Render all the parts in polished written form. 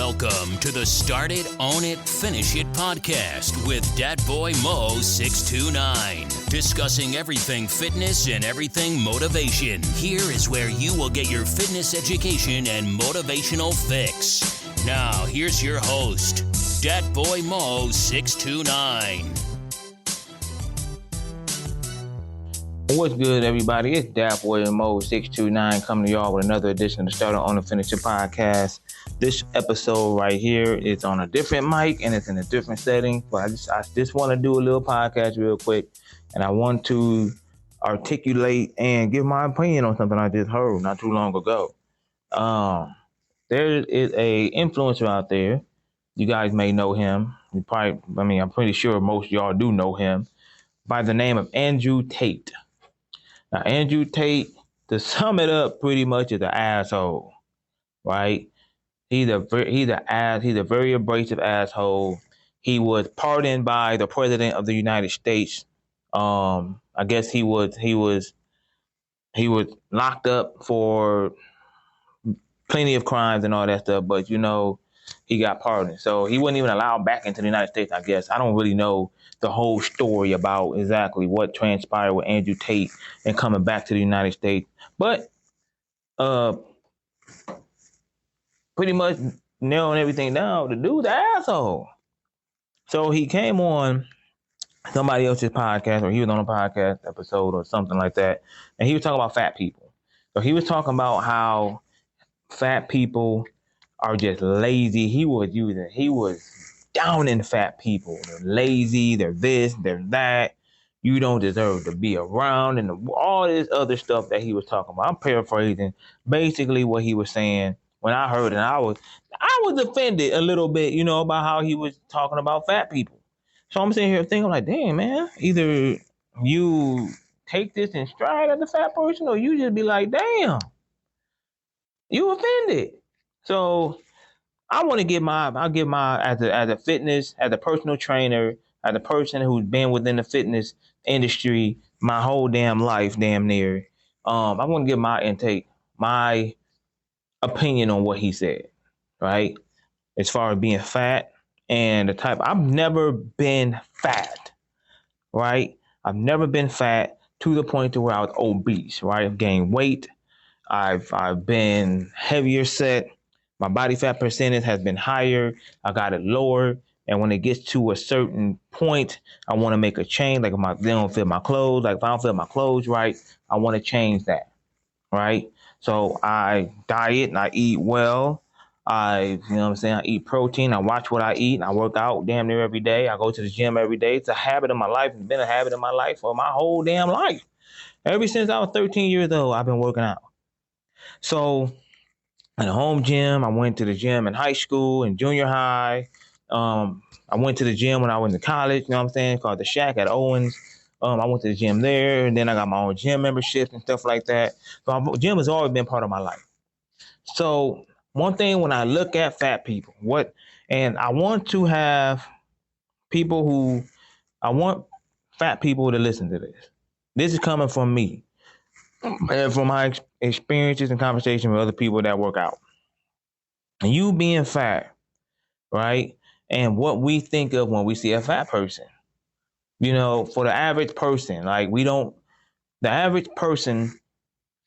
Welcome to the Start It, Own It, Finish It podcast with Dat Boy Mo 629. Discussing everything fitness and everything motivation. Here is where you will get your fitness education and motivational fix. Now, here's your host, Dat Boy Mo 629. What's good, everybody? It's Dat Boy Mo 629 coming to y'all with another edition of the Start It, Own It, Finish It podcast. This episode right here is on a different mic and it's in a different setting, but I just want to do a little podcast real quick, and I want to articulate and give my opinion on something I just heard not too long ago. There is a influencer out there. You guys may know him. I'm pretty sure most of y'all do know him by the name of Andrew Tate. Now, Andrew Tate, to sum it up, pretty much is an asshole, right? He's a very abrasive asshole. He was pardoned by the president of the United States. I guess he was locked up for plenty of crimes and all that stuff, but he got pardoned. So he wasn't even allowed back into the United States, I guess. I don't really know the whole story about exactly what transpired with Andrew Tate and coming back to the United States. But pretty much nailing everything down, the dude's an asshole. So he came on somebody else's podcast, or he was on a podcast episode or something like that, and he was talking about fat people. So he was talking about how fat people are just lazy. He was downing fat people. They're lazy, they're this, they're that. You don't deserve to be around, and all this other stuff that he was talking about. I'm paraphrasing basically what he was saying when I heard it. I was offended a little bit, about how he was talking about fat people. So I'm sitting here thinking like, damn, man, either you take this in stride as a fat person, or you just be like, damn, you offended. So I want to give my as a fitness, as a personal trainer, as a person who's been within the fitness industry my whole damn life, damn near. I want to give my intake, my opinion on what he said, right? As far as being fat and the type, I've never been fat, right? I've never been fat to the point to where I was obese, right? I've gained weight. I've been heavier set. My body fat percentage has been higher. I got it lower. And when it gets to a certain point, I want to make a change. Like if they don't fit my clothes, like if I don't fit my clothes right, I want to change that, right? So I diet and I eat well. I eat protein. I watch what I eat. And I work out damn near every day. I go to the gym every day. It's a habit of my life. It's been a habit of my life for my whole damn life. Ever since I was 13 years old, I've been working out. So at a home gym, I went to the gym in high school and junior high. I went to the gym when I went to college, called the Shack at Owens. I went to the gym there, and then I got my own gym membership and stuff like that. So gym has always been part of my life. So one thing when I look at fat people, and I want to have I want fat people to listen to this. This is coming from me and from my experiences and conversations with other people that work out. And you being fat, right? And what we think of when we see a fat person. For the average person, the average person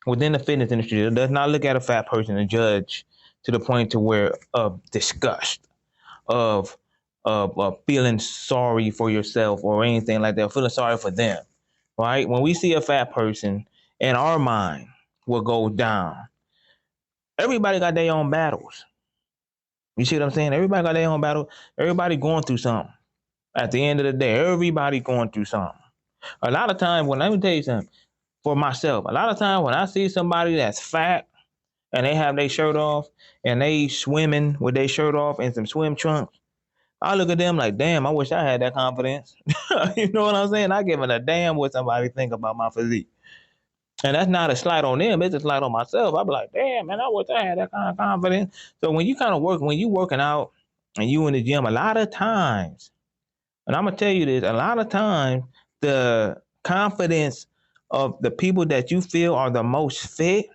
within the fitness industry does not look at a fat person and judge to the point to where of disgust, of feeling sorry for yourself or anything like that, feeling sorry for them, right? When we see a fat person, in our mind will go down. Everybody got their own battles. You see what I'm saying? Everybody got their own battle. Everybody going through something. At the end of the day, everybody going through something. A lot of times, let me tell you something, for myself, a lot of times when I see somebody that's fat and they have their shirt off and they swimming with their shirt off and some swim trunks, I look at them like, damn, I wish I had that confidence. You know what I'm saying? I give a damn what somebody think about my physique. And that's not a slight on them. It's a slight on myself. I be like, damn, man, I wish I had that kind of confidence. So when you working out and you in the gym, a lot of times, and I'm going to tell you this, a lot of times the confidence of the people that you feel are the most fit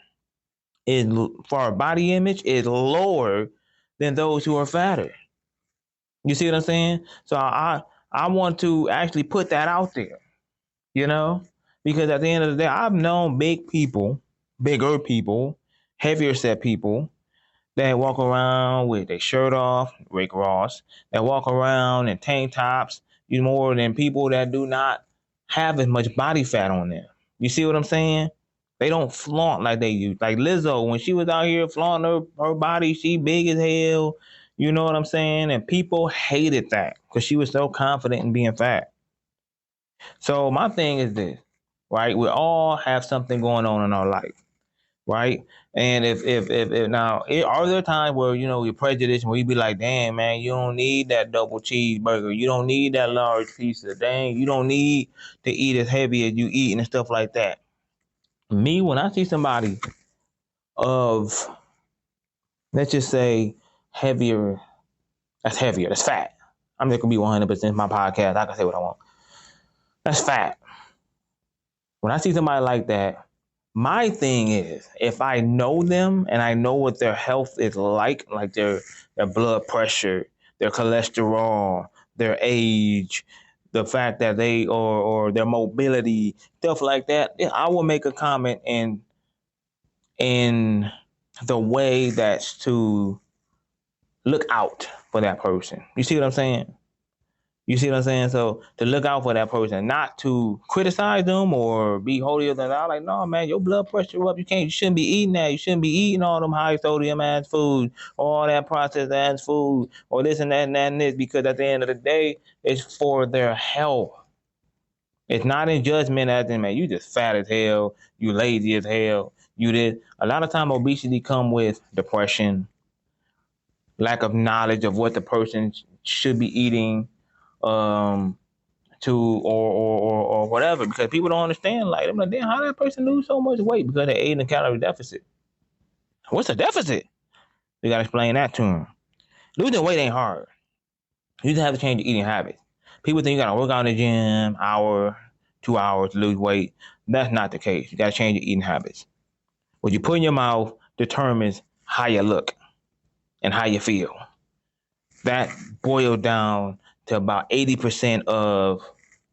is for our body image is lower than those who are fatter. You see what I'm saying? So I want to actually put that out there, because at the end of the day, I've known bigger people, heavier set people that walk around with their shirt off, Rick Ross, that walk around in tank tops, more than people that do not have as much body fat on them. You see what I'm saying? They don't flaunt like they used. Like Lizzo, when she was out here flaunting her body, she big as hell. You know what I'm saying? And people hated that because she was so confident in being fat. So my thing is this, right? We all have something going on in our life, right? And if now, are there times where, you're prejudiced, where you be like, damn, man, you don't need that double cheeseburger. You don't need that large pizza. Dang, you don't need to eat as heavy as you eat and stuff like that. Me, when I see somebody of, let's just say, heavier, that's fat. I'm just going to be 100% my podcast. I can say what I want. That's fat. When I see somebody like that, my thing is, if I know them and I know what their health is like their blood pressure, their cholesterol, their age, the fact that they or their mobility, stuff like that, I will make a comment in the way that's to look out for that person. You see what I'm saying? So to look out for that person, not to criticize them or be holier than thou. Like, no, man, your blood pressure up. You shouldn't be eating that. You shouldn't be eating all them high sodium ass food, all that processed ass food, or this and that and that and this. Because at the end of the day, it's for their health. It's not in judgment as in, man, you just fat as hell, you lazy as hell, you did. A lot of time obesity come with depression, lack of knowledge of what the person should be eating, or whatever, because people don't understand. Like, I'm like, damn, how did that person lose so much weight? Because they ate in a calorie deficit. What's a deficit? You gotta explain that to them. Losing weight ain't hard. You just have to change your eating habits. People think you gotta work out in the gym, hour, 2 hours to lose weight. That's not the case. You gotta change your eating habits. What you put in your mouth determines how you look and how you feel. That boils down to about 80% of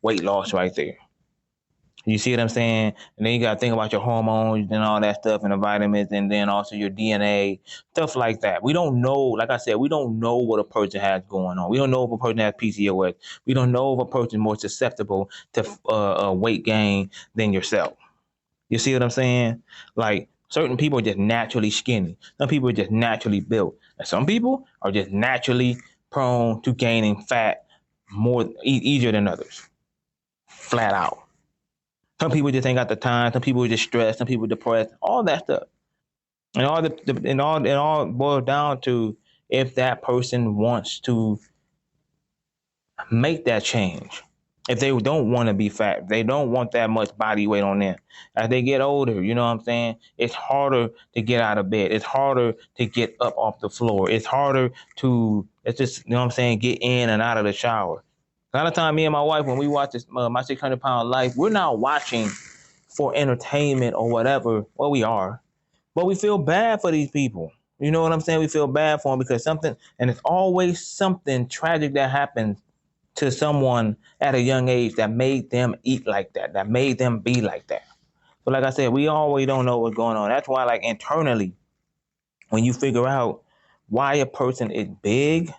weight loss right there. You see what I'm saying? And then you got to think about your hormones and all that stuff and the vitamins, and then also your DNA, stuff like that. We don't know, like I said, we don't know what a person has going on. We don't know if a person has PCOS. We don't know if a person is more susceptible to weight gain than yourself. You see what I'm saying? Like, certain people are just naturally skinny. Some people are just naturally built. And some people are just naturally prone to gaining fat more easier than others. Flat out. Some people just ain't got the time. Some people are just stressed. Some people are depressed. All that stuff. And all boils down to if that person wants to make that change. If they don't want to be fat, if they don't want that much body weight on them. As they get older, you know what I'm saying? It's harder to get out of bed. It's harder to get up off the floor. It's harder to, you know what I'm saying, get in and out of the shower. A lot of time, me and my wife, when we watch this, My 600 Pound Life, we're not watching for entertainment or whatever. Well, we are. But we feel bad for these people. You know what I'm saying? We feel bad for them because something, and it's always something tragic that happens to someone at a young age that made them eat like that made them be like that. So like I said, we always don't know what's going on. That's why, like, internally, when you figure out why a person is big,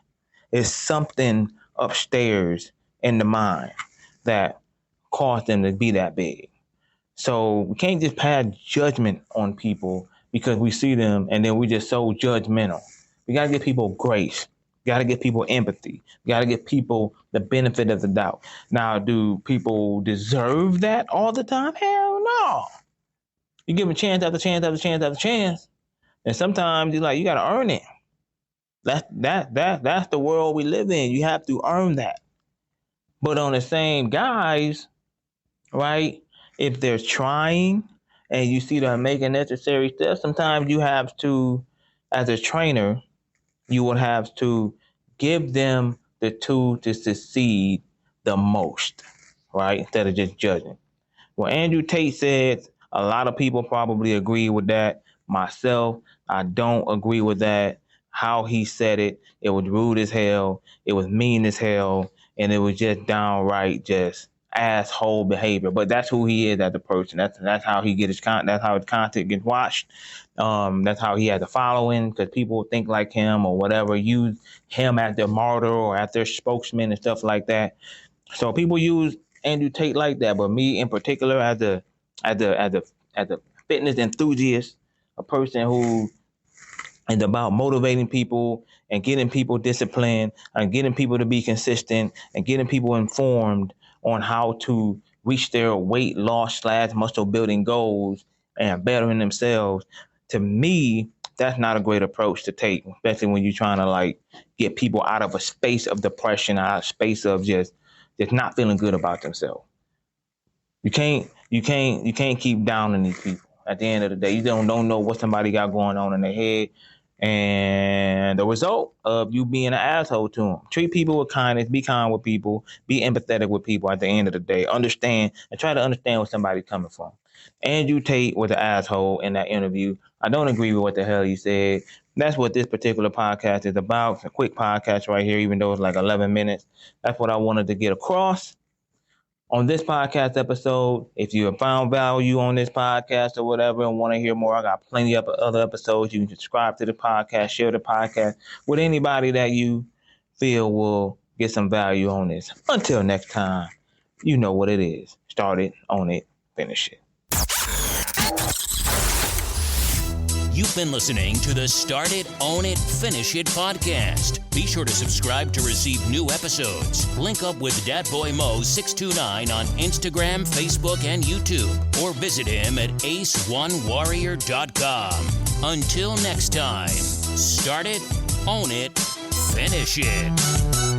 it's something upstairs in the mind that caused them to be that big. So we can't just pass judgment on people because we see them and then we just so judgmental. We got to give people grace. We got to give people empathy. We got to give people the benefit of the doubt. Now, do people deserve that all the time? Hell no. You give them chance after chance after chance after chance. And sometimes you got to earn it. That's the world we live in. You have to earn that. But on the same guys, right, if they're trying and you see them making necessary steps, sometimes you have to, as a trainer, you would have to give them the tool to succeed the most, right, instead of just judging. Well, Andrew Tate said, a lot of people probably agree with that. Myself, I don't agree with that. how he said it. It was rude as hell. It was mean as hell. And it was just downright just asshole behavior. But that's who he is as a person. That's how he get his that's how his content gets watched. That's how he has a following, because people think like him or whatever, use him as their martyr or as their spokesman and stuff like that. So people use Andrew Tate like that. But me in particular, as a fitness enthusiast, a person who is about motivating people and getting people disciplined and getting people to be consistent and getting people informed on how to reach their weight loss / muscle building goals and bettering themselves. To me, that's not a great approach to take, especially when you're trying to like get people out of a space of depression, out of a space of just not feeling good about themselves. You can't keep downing these people. At the end of the day, you don't know what somebody got going on in their head. And the result of you being an asshole to them. Treat people with kindness, be kind with people, be empathetic with people at the end of the day. Understand and try to understand where somebody's coming from. Andrew Tate was an asshole in that interview. I don't agree with what the hell he said. That's what this particular podcast is about. It's a quick podcast right here, even though it's like 11 minutes. That's what I wanted to get across on this podcast episode. If you have found value on this podcast or whatever and want to hear more, I got plenty of other episodes. You can subscribe to the podcast, share the podcast with anybody that you feel will get some value on this. Until next time, you know what it is. Start it, own it, finish it. You've been listening to the Start It, Own It, Finish It podcast. Be sure to subscribe to receive new episodes. Link up with Dat Boy Mo 629 on Instagram, Facebook, and YouTube. Or visit him at aceonewarrior.com. Until next time, start it, own it, finish it.